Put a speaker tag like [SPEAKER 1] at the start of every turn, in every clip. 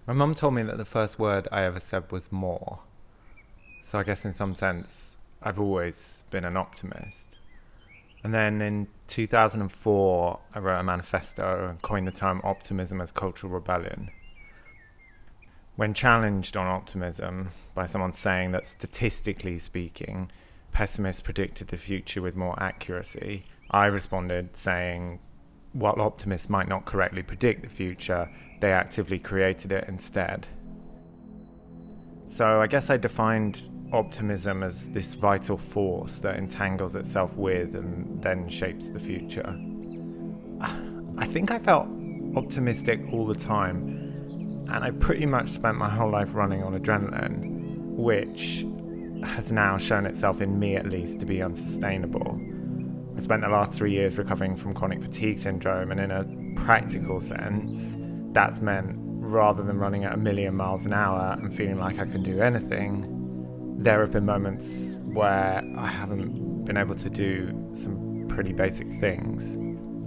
[SPEAKER 1] My mum told me that the first word I ever said was more. So I guess in some sense, I've always been an optimist. And then in 2004, I wrote a manifesto and coined the term optimism as cultural rebellion. When challenged on optimism by someone saying that statistically speaking, pessimists predicted the future with more accuracy, I responded saying, while optimists might not correctly predict the future, they actively created it instead. So I guess I defined optimism as this vital force that entangles itself with and then shapes the future. I think I felt optimistic all the time, and I pretty much spent my whole life running on adrenaline, which has now shown itself, in me at least, to be unsustainable. I spent the last 3 years recovering from chronic fatigue syndrome, and in a practical sense, that's meant rather than running at 1,000,000 miles an hour and feeling like I can do anything, there have been moments where I haven't been able to do some pretty basic things,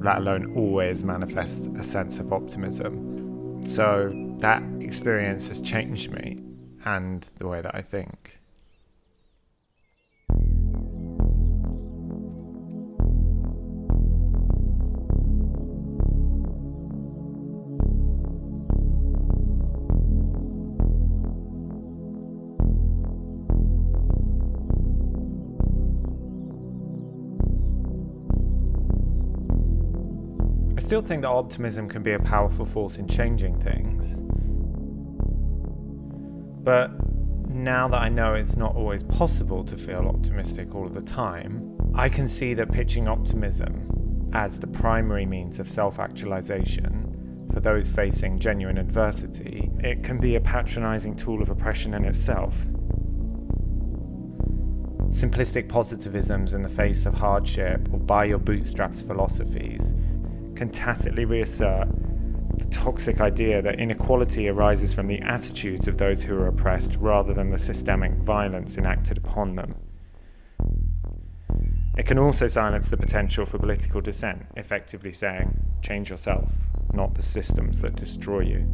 [SPEAKER 1] let alone always manifest a sense of optimism. So that experience has changed me and the way that I think. I still think that optimism can be a powerful force in changing things. But now that I know it's not always possible to feel optimistic all of the time, I can see that pitching optimism as the primary means of self-actualization for those facing genuine adversity, it can be a patronizing tool of oppression in itself. Simplistic positivisms in the face of hardship or by your bootstraps philosophies can tacitly reassert the toxic idea that inequality arises from the attitudes of those who are oppressed rather than the systemic violence enacted upon them. It can also silence the potential for political dissent, effectively saying, change yourself, not the systems that destroy you.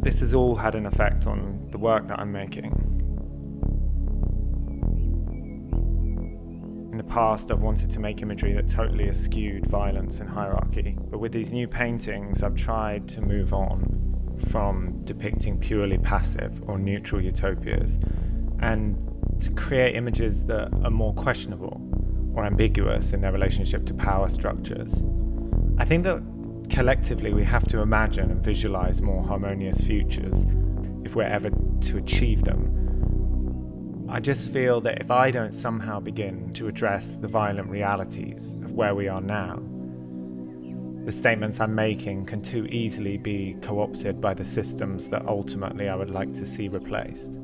[SPEAKER 1] This has all had an effect on the work that I'm making. In the past, I've wanted to make imagery that totally eschewed violence and hierarchy, but with these new paintings, I've tried to move on from depicting purely passive or neutral utopias and to create images that are more questionable or ambiguous in their relationship to power structures. I think that collectively we have to imagine and visualize more harmonious futures if we're ever to achieve them. I just feel that if I don't somehow begin to address the violent realities of where we are now, the statements I'm making can too easily be co-opted by the systems that ultimately I would like to see replaced.